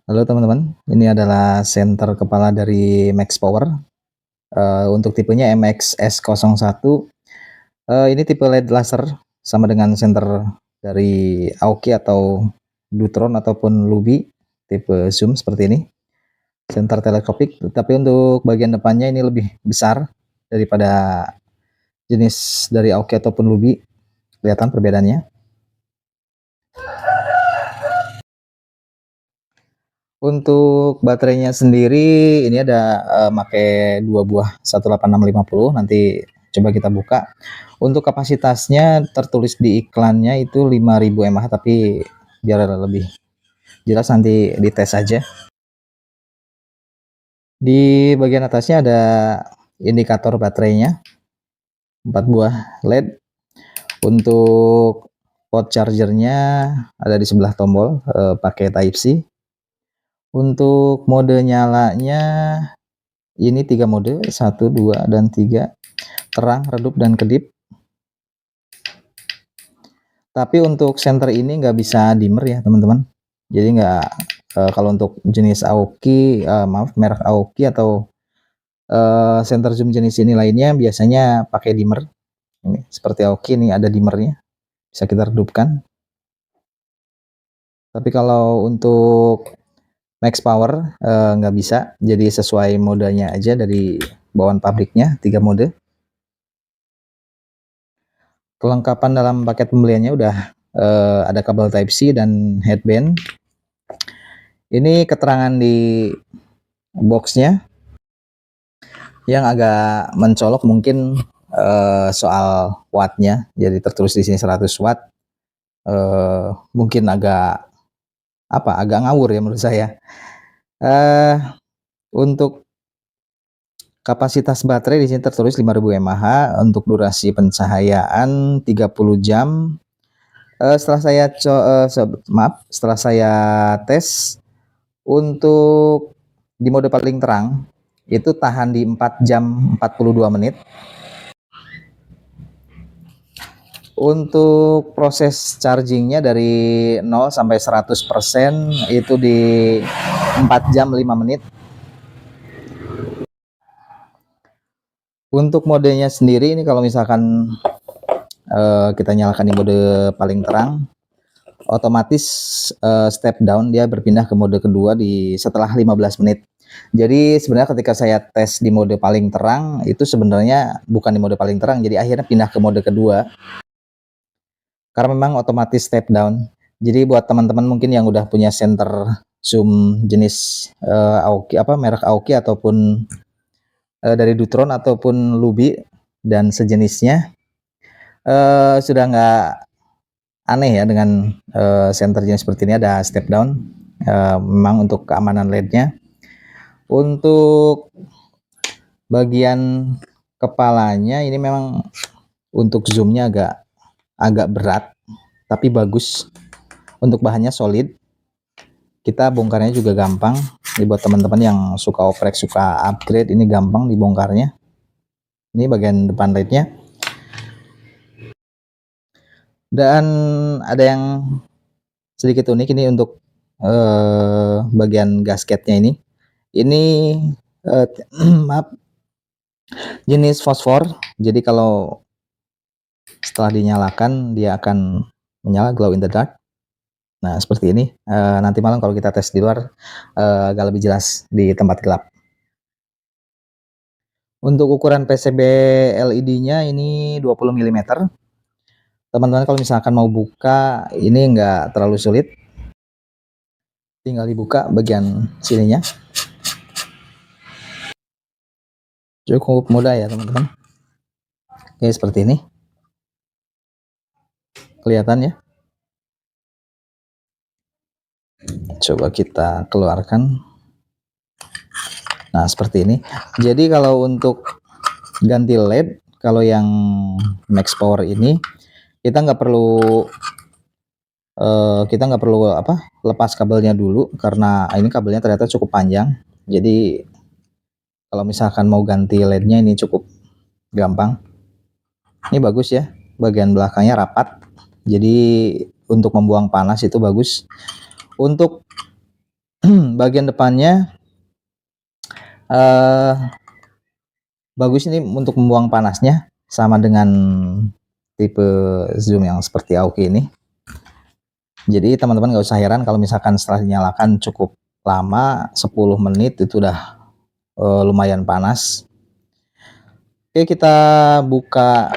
Halo teman-teman, ini adalah senter kepala dari Max Power, untuk tipenya MX-S01. Ini tipe LED laser sama dengan senter dari Aoki atau Dutron ataupun Lubi, tipe zoom seperti ini, senter teleskopik. Tapi untuk bagian depannya ini lebih besar daripada jenis dari Aoki ataupun Lubi, kelihatan perbedaannya. Untuk baterainya sendiri ini ada make 2 buah 18650, nanti coba kita buka. Untuk kapasitasnya tertulis di iklannya itu 5000 mAh, tapi biar lebih jelas nanti dites aja. Di bagian atasnya ada indikator baterainya, 4 buah LED. Untuk port chargernya ada di sebelah tombol, pakai Type C. Untuk mode nyalanya ini 3 mode, 1, 2, dan 3, terang, redup, dan kedip. Tapi untuk senter ini nggak bisa dimmer ya teman-teman. Jadi nggak, kalau untuk jenis Aoki, merek Aoki atau senter zoom jenis ini lainnya biasanya pakai dimmer. Ini seperti Aoki ini ada dimmernya, bisa kita redupkan. Tapi kalau untuk Max Power nggak bisa, jadi sesuai modenya aja dari bawaan pabriknya, 3 mode. Kelengkapan dalam paket pembeliannya udah ada kabel Type C dan headband. Ini keterangan di boxnya yang agak mencolok mungkin soal wattnya. Jadi tertulis di sini 100 watt. Mungkin agak agak ngawur ya menurut saya. Untuk kapasitas baterai di sini tertulis 5000 mAh, untuk durasi pencahayaan 30 jam. Setelah saya tes untuk di mode paling terang itu tahan di 4 jam 42 menit. Untuk proses chargingnya dari 0 sampai 100% itu di 4 jam 5 menit. Untuk modenya sendiri ini kalau misalkan kita nyalakan di mode paling terang, otomatis step down, dia berpindah ke mode kedua setelah 15 menit. Jadi sebenarnya ketika saya tes di mode paling terang itu sebenarnya bukan di mode paling terang, jadi akhirnya pindah ke mode kedua karena memang otomatis step down. Jadi buat teman-teman mungkin yang udah punya senter zoom jenis Aoki, merek Aoki ataupun dari Dutron ataupun Lubi dan sejenisnya, sudah nggak aneh ya dengan senter jenis seperti ini ada step down. Memang untuk keamanan LED-nya. Untuk bagian kepalanya ini memang untuk zoomnya agak berat, tapi bagus. Untuk bahannya solid, kita bongkarnya juga gampang. Ini buat teman-teman yang suka oprek, suka upgrade, ini gampang dibongkarnya. Ini bagian depan LED-nya. Dan ada yang sedikit unik ini untuk bagian gasketnya ini. Ini maaf, jenis fosfor. Jadi kalau setelah dinyalakan dia akan menyala, glow in the dark. Nah seperti ini. Nanti malam kalau kita tes di luar agak lebih jelas di tempat gelap. Untuk ukuran PCB LED-nya ini 20 mm. Teman-teman kalau misalkan mau buka ini enggak terlalu sulit, tinggal dibuka bagian sininya. Cukup mudah ya teman-teman. Oke, seperti ini. Kelihatan ya. Coba kita keluarkan. Nah seperti ini. Jadi kalau untuk ganti LED, kalau yang Max Power ini kita nggak perlu lepas kabelnya dulu, karena ini kabelnya ternyata cukup panjang. Jadi kalau misalkan mau ganti LED-nya ini cukup gampang. Ini bagus ya, bagian belakangnya rapat. Jadi untuk membuang panas itu bagus. Untuk Bagian depannya eh, bagus ini untuk membuang panasnya, sama dengan tipe zoom yang seperti Aoki ini. Jadi teman-teman nggak usah heran kalau misalkan setelah dinyalakan cukup lama, 10 menit itu udah lumayan panas. Oke, kita buka.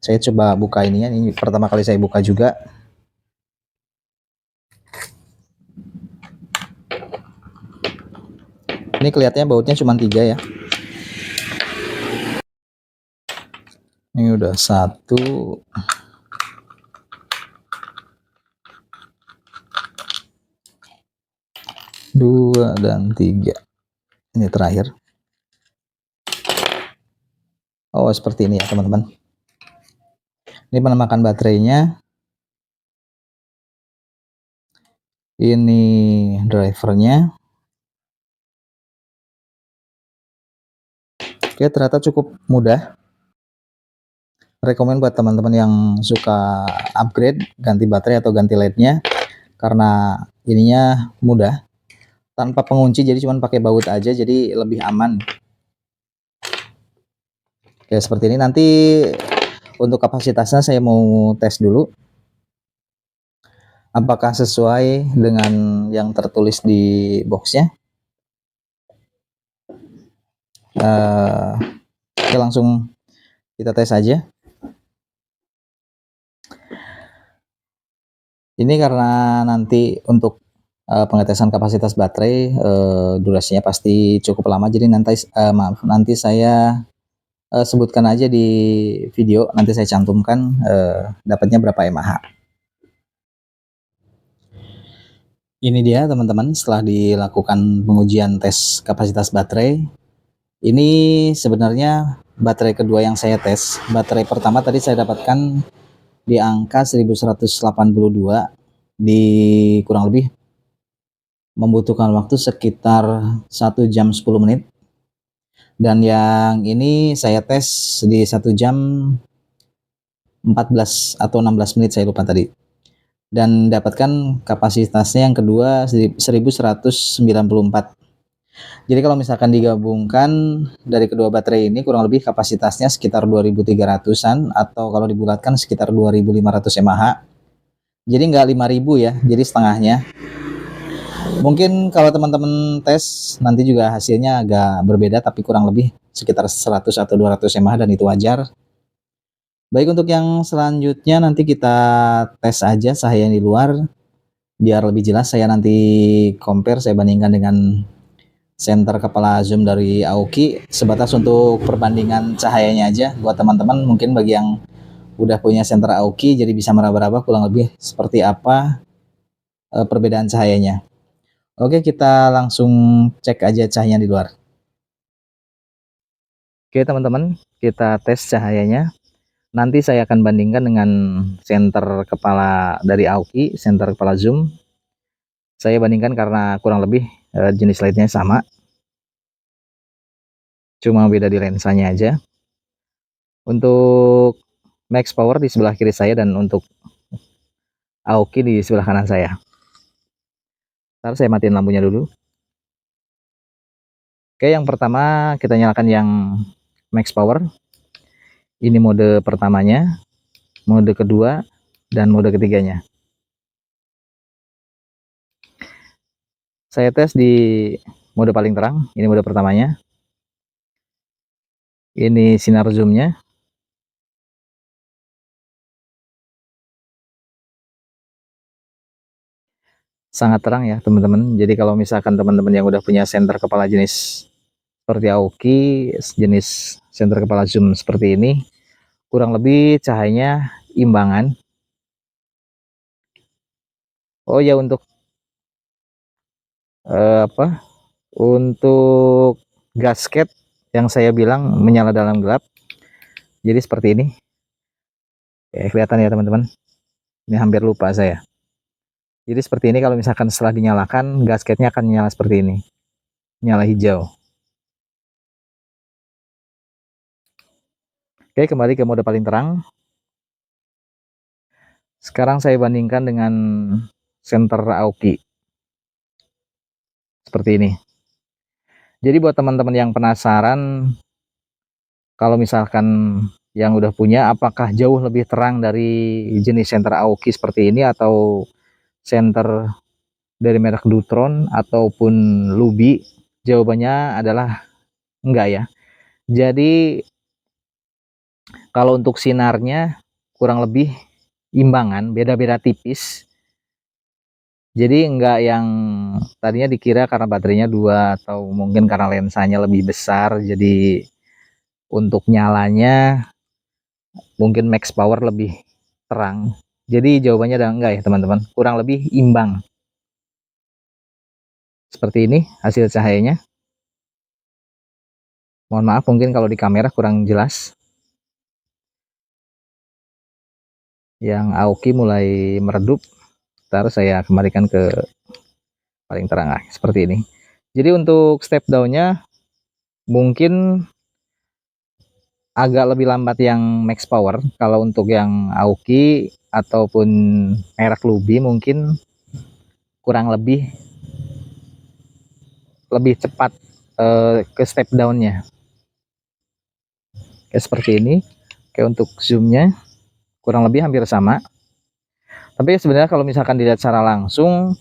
Saya coba buka ininya. Ini pertama kali saya buka juga. Ini kelihatannya bautnya cuma 3 ya. Ini udah 1, 2, dan 3. Ini terakhir. Oh, seperti ini ya teman-teman. Ini penampakan baterainya. Ini drivernya. Oke, ternyata cukup mudah. Rekomen buat teman-teman yang suka upgrade, ganti baterai atau ganti LED-nya, karena ininya mudah, tanpa pengunci, jadi cuma pakai baut aja, jadi lebih aman. Oke, seperti ini. Nanti untuk kapasitasnya saya mau tes dulu apakah sesuai dengan yang tertulis di boxnya. Oke, langsung kita tes aja. Ini karena nanti untuk pengetesan kapasitas baterai durasinya pasti cukup lama, jadi nanti saya sebutkan aja di video, nanti saya cantumkan dapatnya berapa mAh. Ini dia teman-teman, setelah dilakukan pengujian tes kapasitas baterai. Ini sebenarnya baterai kedua yang saya tes. Baterai pertama tadi saya dapatkan di angka 1182, di kurang lebih membutuhkan waktu sekitar 1 jam 10 menit. Dan yang ini saya tes di 1 jam 14 atau 16 menit, saya lupa tadi. Dan dapatkan kapasitasnya yang kedua 1194. Jadi kalau misalkan digabungkan dari kedua baterai ini, kurang lebih kapasitasnya sekitar 2300-an, atau kalau dibulatkan sekitar 2500 mAh. Jadi nggak 5000 ya, jadi setengahnya. Mungkin kalau teman-teman tes nanti juga hasilnya agak berbeda, tapi kurang lebih sekitar 100 atau 200 mAh, dan itu wajar. Baik, untuk yang selanjutnya nanti kita tes aja cahaya di luar, biar lebih jelas. Saya nanti compare, saya bandingkan dengan senter kepala zoom dari Aoki, sebatas untuk perbandingan cahayanya aja. Buat teman-teman mungkin bagi yang udah punya senter Aoki, jadi bisa meraba-raba kurang lebih seperti apa perbedaan cahayanya. Oke, kita langsung cek aja cahayanya di luar. Oke teman-teman, kita tes cahayanya. Nanti saya akan bandingkan dengan senter kepala dari Aoki, senter kepala zoom. Saya bandingkan karena kurang lebih jenis LED-nya sama, cuma beda di lensanya aja. Untuk max power di sebelah kiri saya, dan untuk Aoki di sebelah kanan saya. Ntar saya matiin lampunya dulu. Oke, yang pertama kita nyalakan yang max power. Ini mode pertamanya, mode kedua, dan mode ketiganya. Saya tes di mode paling terang, ini mode pertamanya. Ini sinar zoomnya. Sangat terang ya teman-teman. Jadi kalau misalkan teman-teman yang udah punya senter kepala jenis seperti Aoki, jenis senter kepala zoom seperti ini, kurang lebih cahayanya imbangan. Oh ya, untuk untuk gasket yang saya bilang menyala dalam gelap, jadi seperti ini. Kelihatan ya teman-teman, ini hampir lupa saya. Jadi seperti ini, kalau misalkan setelah dinyalakan, gasketnya akan nyala seperti ini, nyala hijau. Oke, kembali ke mode paling terang. Sekarang saya bandingkan dengan senter Aoki. seperti ini. Jadi buat teman-teman yang penasaran, kalau misalkan yang udah punya, apakah jauh lebih terang dari jenis senter Aoki seperti ini, atau senter dari merek Lutron ataupun Lubi? Jawabannya adalah enggak ya. Jadi kalau untuk sinarnya kurang lebih imbangan, beda-beda tipis. Jadi enggak yang tadinya dikira karena baterainya 2 atau mungkin karena lensanya lebih besar, jadi untuk nyalanya mungkin max power lebih terang. Jadi jawabannya adalah enggak ya teman-teman, kurang lebih imbang. Seperti ini hasil cahayanya. Mohon maaf mungkin kalau di kamera kurang jelas. Yang Aoki mulai meredup, ntar saya kembalikan ke paling terang seperti ini. Jadi untuk step down-nya mungkin agak lebih lambat yang max power. Kalau untuk yang Aoki ataupun merek Lubi mungkin kurang lebih cepat ke step down-nya. Kayak seperti ini. Kayak untuk zoom-nya kurang lebih hampir sama. Tapi sebenarnya kalau misalkan dilihat secara langsung,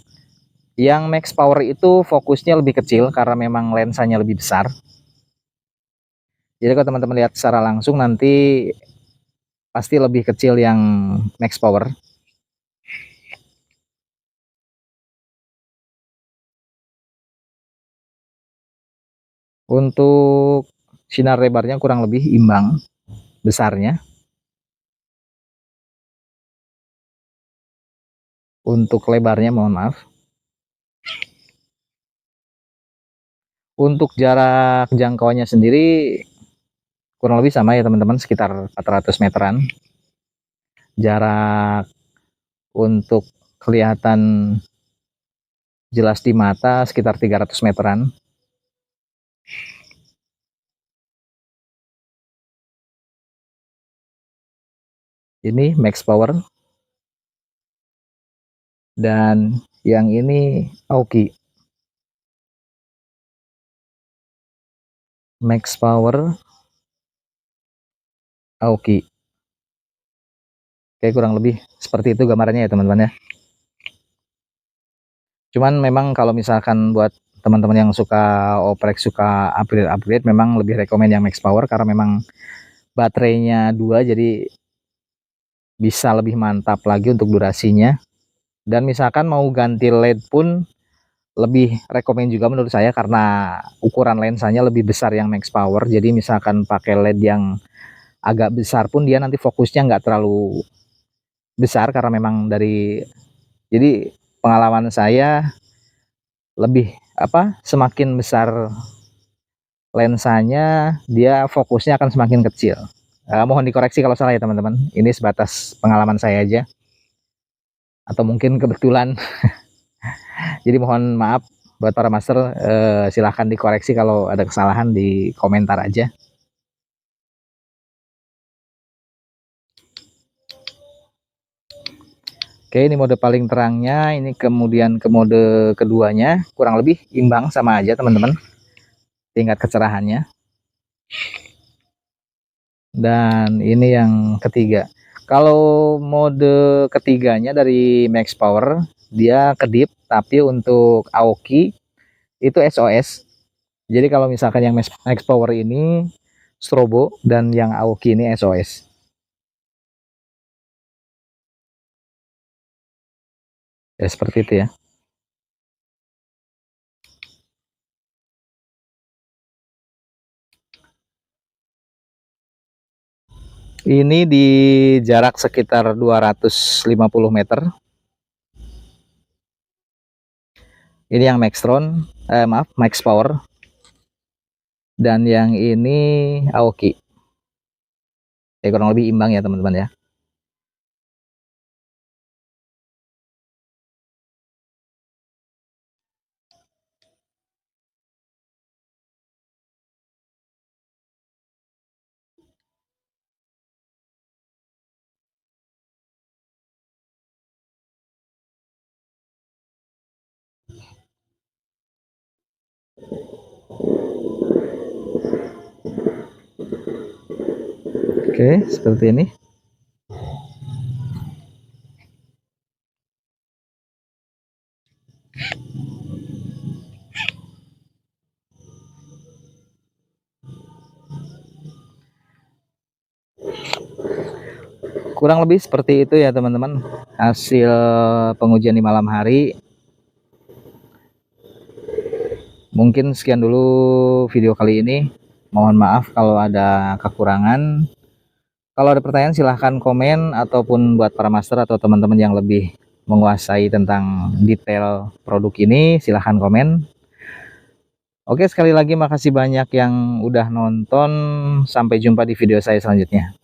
yang max power itu fokusnya lebih kecil karena memang lensanya lebih besar. Jadi kalau teman-teman lihat secara langsung nanti pasti lebih kecil yang max power. Untuk sinar lebarnya kurang lebih imbang besarnya. Untuk lebarnya mohon maaf. Untuk jarak jangkauannya sendiri kurang lebih sama ya teman-teman, sekitar 400 meteran. Jarak untuk kelihatan jelas di mata sekitar 300 meteran. Ini max power. Dan yang ini Aoki. Max power Aoki. Oke, kurang lebih seperti itu gambarannya ya teman-teman ya. Cuman memang kalau misalkan buat teman-teman yang suka oprek, suka upgrade memang lebih rekomend yang max power karena memang baterainya 2, jadi bisa lebih mantap lagi untuk durasinya. Dan misalkan mau ganti LED pun lebih rekomend juga menurut saya karena ukuran lensanya lebih besar yang max power. Jadi misalkan pakai LED yang agak besar pun dia nanti fokusnya nggak terlalu besar karena memang dari, jadi pengalaman saya lebih semakin besar lensanya dia fokusnya akan semakin kecil. Mohon dikoreksi kalau salah ya teman-teman, ini sebatas pengalaman saya aja atau mungkin kebetulan. Jadi mohon maaf buat para master, silahkan dikoreksi kalau ada kesalahan di komentar aja. Oke, ini mode paling terangnya, ini kemudian ke mode keduanya kurang lebih imbang sama aja teman-teman tingkat kecerahannya. Dan ini yang ketiga. Kalau mode ketiganya dari max power dia kedip, tapi untuk Aoki itu SOS. Jadi kalau misalkan yang max power ini strobo dan yang Aoki ini SOS. Ya seperti itu ya. Ini di jarak sekitar 250 meter. Ini yang Maxtron, maaf, Max Power. Dan yang ini Aoki. Ya kurang lebih imbang ya teman-teman ya. Oke, seperti ini. Kurang lebih seperti itu ya teman-teman, hasil pengujian di malam hari. Mungkin sekian dulu video kali ini. Mohon maaf kalau ada kekurangan. Kalau ada pertanyaan silahkan komen, ataupun buat para master atau teman-teman yang lebih menguasai tentang detail produk ini silahkan komen. Oke, sekali lagi makasih banyak yang udah nonton. Sampai jumpa di video saya selanjutnya.